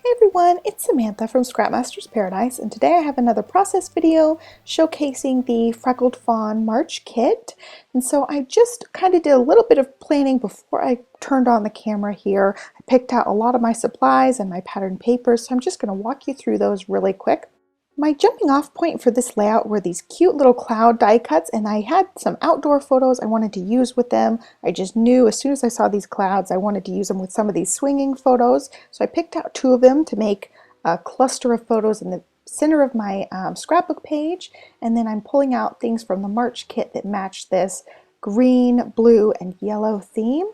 Hey everyone, it's Samantha from Scrapmaster's Paradise, and today I have another process video showcasing the Freckled Fawn March kit. And so I just kind of did a little bit of planning before I turned on the camera here. I picked out a lot of my supplies and my pattern papers, so I'm just going to walk you through those really quick. My jumping off point for this layout were these cute little cloud die cuts, and I had some outdoor photos I wanted to use with them. I just knew as soon as I saw these clouds I wanted to use them with some of these swinging photos. So I picked out two of them to make a cluster of photos in the center of my scrapbook page, and then I'm pulling out things from the March kit that match this green, blue, and yellow theme.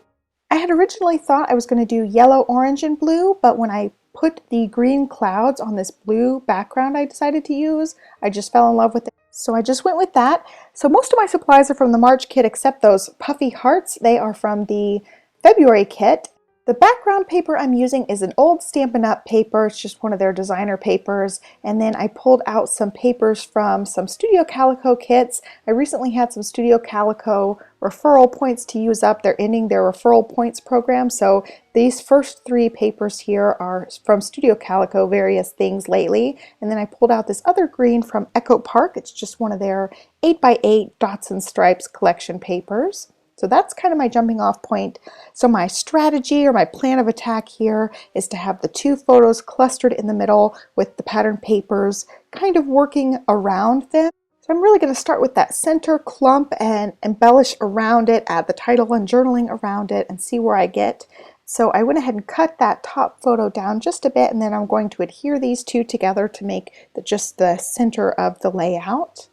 I had originally thought I was going to do yellow, orange, and blue, but when I put the green clouds on this blue background I decided to use, I just fell in love with it. So I just went with that. So most of my supplies are from the March kit except those puffy hearts. They are from the February kit. The background paper I'm using is an old Stampin' Up! Paper. It's just one of their designer papers. And then I pulled out some papers from some Studio Calico kits. I recently had some Studio Calico referral points to use up. They're ending their referral points program. So these first three papers here are from Studio Calico, various things lately. And then I pulled out this other green from Echo Park. It's just one of their 8x8 dots and stripes collection papers. So that's kind of my jumping off point. So my strategy or my plan of attack here is to have the two photos clustered in the middle with the pattern papers kind of working around them. So I'm really going to start with that center clump and embellish around it, add the title and journaling around it, and see where I get. So I went ahead and cut that top photo down just a bit, and then I'm going to adhere these two together to make just the center of the layout.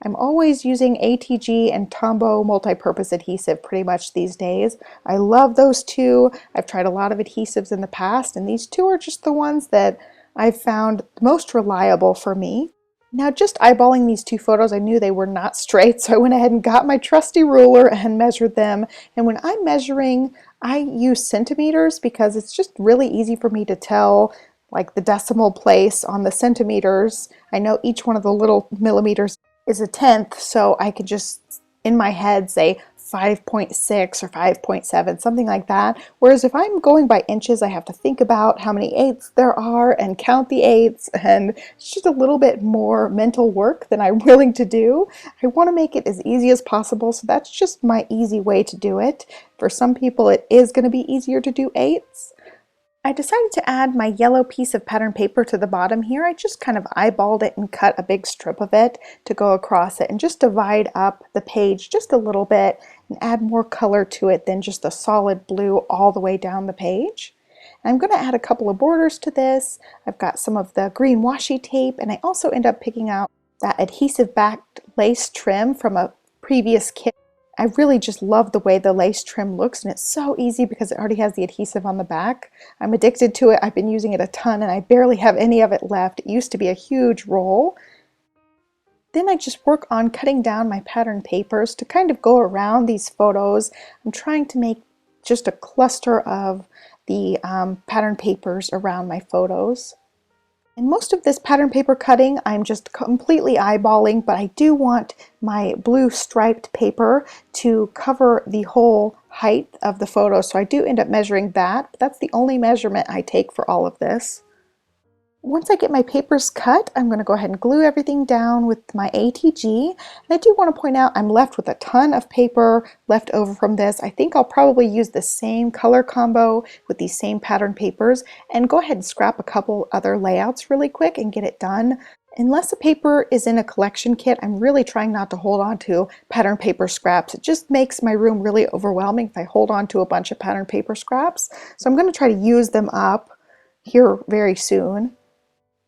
I'm always using ATG and Tombow multi-purpose adhesive pretty much these days. I love those two. I've tried a lot of adhesives in the past, and these two are just the ones that I've found most reliable for me. Now, just eyeballing these two photos, I knew they were not straight, so I went ahead and got my trusty ruler and measured them. And when I'm measuring, I use centimeters because it's just really easy for me to tell like the decimal place on the centimeters. I know each one of the little millimeters is a tenth, so I could just in my head say 5.6 or 5.7, something like that. Whereas if I'm going by inches, I have to think about how many eighths there are and count the eighths, and it's just a little bit more mental work than I'm willing to do. I want to make it as easy as possible, so that's just my easy way to do it. For some people it is going to be easier to do eighths. I decided to add my yellow piece of pattern paper to the bottom here. I just kind of eyeballed it and cut a big strip of it to go across it and just divide up the page just a little bit and add more color to it than just a solid blue all the way down the page. And I'm going to add a couple of borders to this. I've got some of the green washi tape, and I also end up picking out that adhesive backed lace trim from a previous kit. I really just love the way the lace trim looks, and it's so easy because it already has the adhesive on the back. I'm addicted to it. I've been using it a ton and I barely have any of it left. It used to be a huge roll. Then I just work on cutting down my pattern papers to kind of go around these photos. I'm trying to make just a cluster of the pattern papers around my photos. And most of this pattern paper cutting I'm just completely eyeballing, but I do want my blue striped paper to cover the whole height of the photo, so I do end up measuring that, but that's the only measurement I take for all of this. Once I get my papers cut, I'm going to go ahead and glue everything down with my ATG. And I do want to point out I'm left with a ton of paper left over from this. I think I'll probably use the same color combo with these same pattern papers and go ahead and scrap a couple other layouts really quick and get it done. Unless a paper is in a collection kit, I'm really trying not to hold on to pattern paper scraps. It just makes my room really overwhelming if I hold on to a bunch of pattern paper scraps. So I'm going to try to use them up here very soon.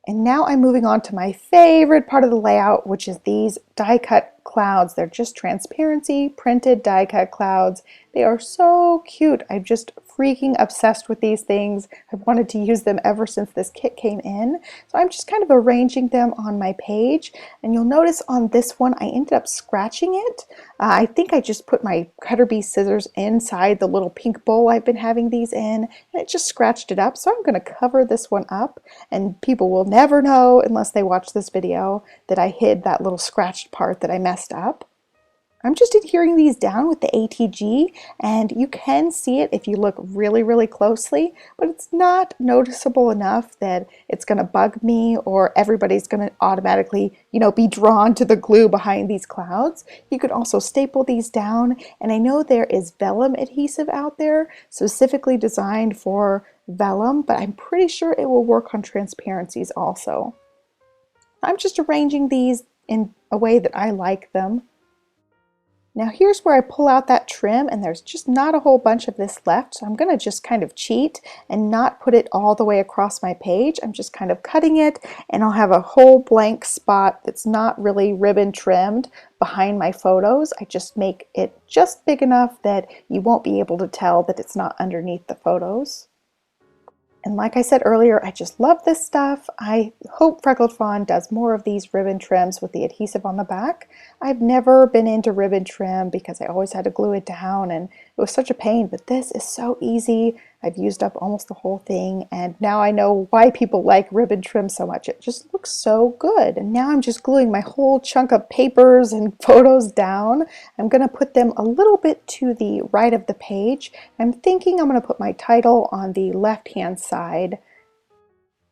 And now I'm moving on to my favorite part of the layout, which is these die cut clouds. They're just transparency printed die cut clouds. They are so cute. I'm just freaking obsessed with these things. I've wanted to use them ever since this kit came in. So I'm just kind of arranging them on my page. And you'll notice on this one, I ended up scratching it. I think I just put my cutter bee scissors inside the little pink bowl I've been having these in, and it just scratched it up. So I'm going to cover this one up, and people will never know unless they watch this video that I hid that little scratched part that I messed up. I'm just adhering these down with the ATG, and you can see it if you look really, really closely, but it's not noticeable enough that it's going to bug me or everybody's going to automatically, be drawn to the glue behind these clouds. You could also staple these down, and I know there is vellum adhesive out there specifically designed for vellum, but I'm pretty sure it will work on transparencies also. I'm just arranging these in a way that I like them. Now here's where I pull out that trim, and there's just not a whole bunch of this left, so I'm going to just kind of cheat and not put it all the way across my page. I'm just kind of cutting it, and I'll have a whole blank spot that's not really ribbon trimmed behind my photos. I just make it just big enough that you won't be able to tell that it's not underneath the photos. And like I said earlier, I just love this stuff. I hope Freckled Fawn does more of these ribbon trims with the adhesive on the back. I've never been into ribbon trim because I always had to glue it down and it was such a pain, but this is so easy. I've used up almost the whole thing, and now I know why people like ribbon trim so much. It just looks so good. And now I'm just gluing my whole chunk of papers and photos down. I'm going to put them a little bit to the right of the page. I'm thinking I'm going to put my title on the left-hand side.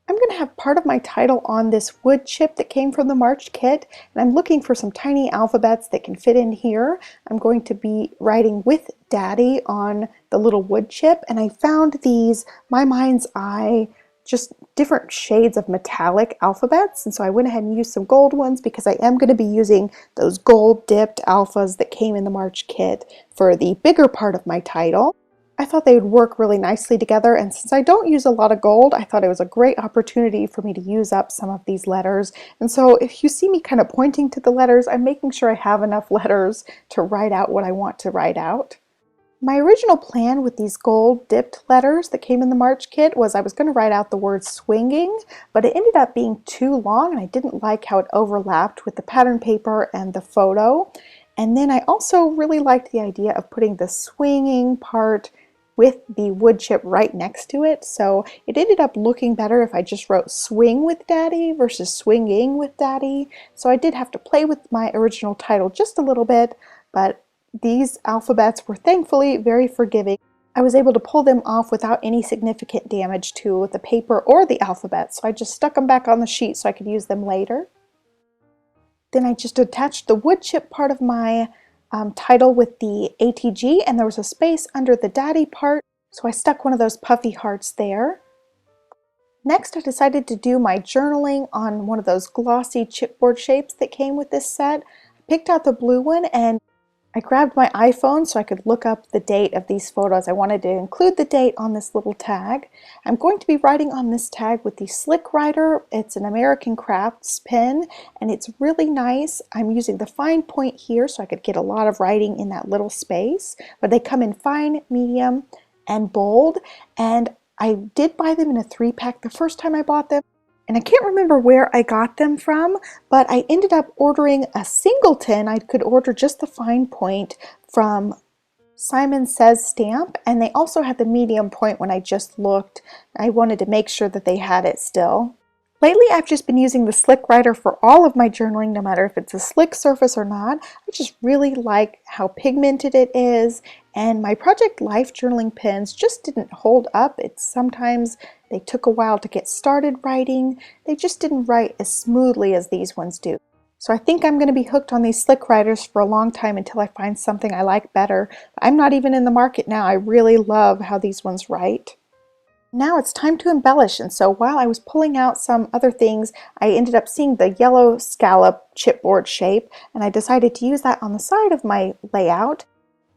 I'm going to have part of my title on this wood chip that came from the March kit, and I'm looking for some tiny alphabets that can fit in here. I'm going to be writing with Daddy on the little wood chip, and I found these My Mind's Eye, just different shades of metallic alphabets, and so I went ahead and used some gold ones because I am going to be using those gold dipped alphas that came in the March kit for the bigger part of my title. I thought they would work really nicely together, and since I don't use a lot of gold, I thought it was a great opportunity for me to use up some of these letters. And so if you see me kind of pointing to the letters, I'm making sure I have enough letters to write out what I want to write out. My original plan with these gold dipped letters that came in the March kit was I was going to write out the word swinging, but it ended up being too long and I didn't like how it overlapped with the pattern paper and the photo. And then I also really liked the idea of putting the swinging part with the wood chip right next to it, so it ended up looking better if I just wrote swing with Daddy versus swinging with Daddy. So I did have to play with my original title just a little bit, but these alphabets were thankfully very forgiving. I was able to pull them off without any significant damage to the paper or the alphabet, so I just stuck them back on the sheet so I could use them later. Then I just attached the wood chip part of my title with the ATG, and there was a space under the Daddy part, so I stuck one of those puffy hearts there. Next, I decided to do my journaling on one of those glossy chipboard shapes that came with this set. I picked out the blue one, and I grabbed my iPhone so I could look up the date of these photos. I wanted to include the date on this little tag. I'm going to be writing on this tag with the Slick Writer. It's an American Crafts pen, and it's really nice. I'm using the fine point here so I could get a lot of writing in that little space, but they come in fine, medium, and bold, and I did buy them in a 3-pack the first time I bought them. And I can't remember where I got them from, but I ended up ordering a singleton. I could order just the fine point from Simon Says Stamp, and they also had the medium point when I just looked. I wanted to make sure that they had it still. Lately, I've just been using the Slick Writer for all of my journaling, no matter if it's a slick surface or not. I just really like how pigmented it is, and my Project Life journaling pens just didn't hold up. Sometimes they took a while to get started writing. They just didn't write as smoothly as these ones do. So I think I'm going to be hooked on these Slick Writers for a long time until I find something I like better. I'm not even in the market now. I really love how these ones write. Now it's time to embellish, and so while I was pulling out some other things, I ended up seeing the yellow scallop chipboard shape, and I decided to use that on the side of my layout.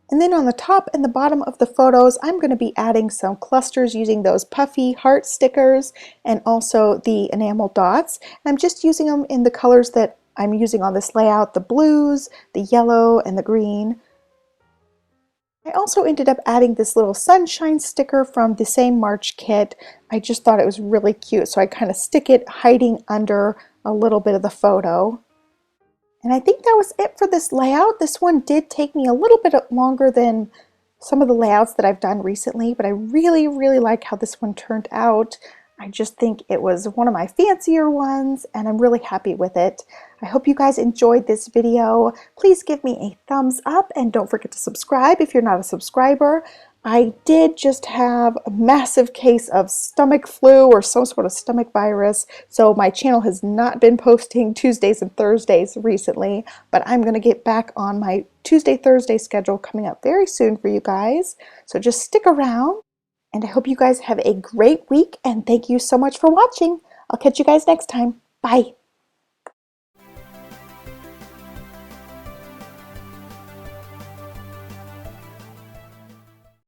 And then on the top and the bottom of the photos, I'm going to be adding some clusters using those puffy heart stickers and also the enamel dots. And I'm just using them in the colors that I'm using on this layout, the blues, the yellow, and the green. I also ended up adding this little sunshine sticker from the same March kit. I just thought it was really cute, so I kind of stick it hiding under a little bit of the photo. And I think that was it for this layout. This one did take me a little bit longer than some of the layouts that I've done recently, but I really, really like how this one turned out. I just think it was one of my fancier ones and I'm really happy with it. I hope you guys enjoyed this video. Please give me a thumbs up and don't forget to subscribe if you're not a subscriber. I did just have a massive case of stomach flu or some sort of stomach virus, so my channel has not been posting Tuesdays and Thursdays recently, but I'm going to get back on my Tuesday, Thursday schedule coming up very soon for you guys. So just stick around. And I hope you guys have a great week and thank you so much for watching. I'll catch you guys next time. Bye.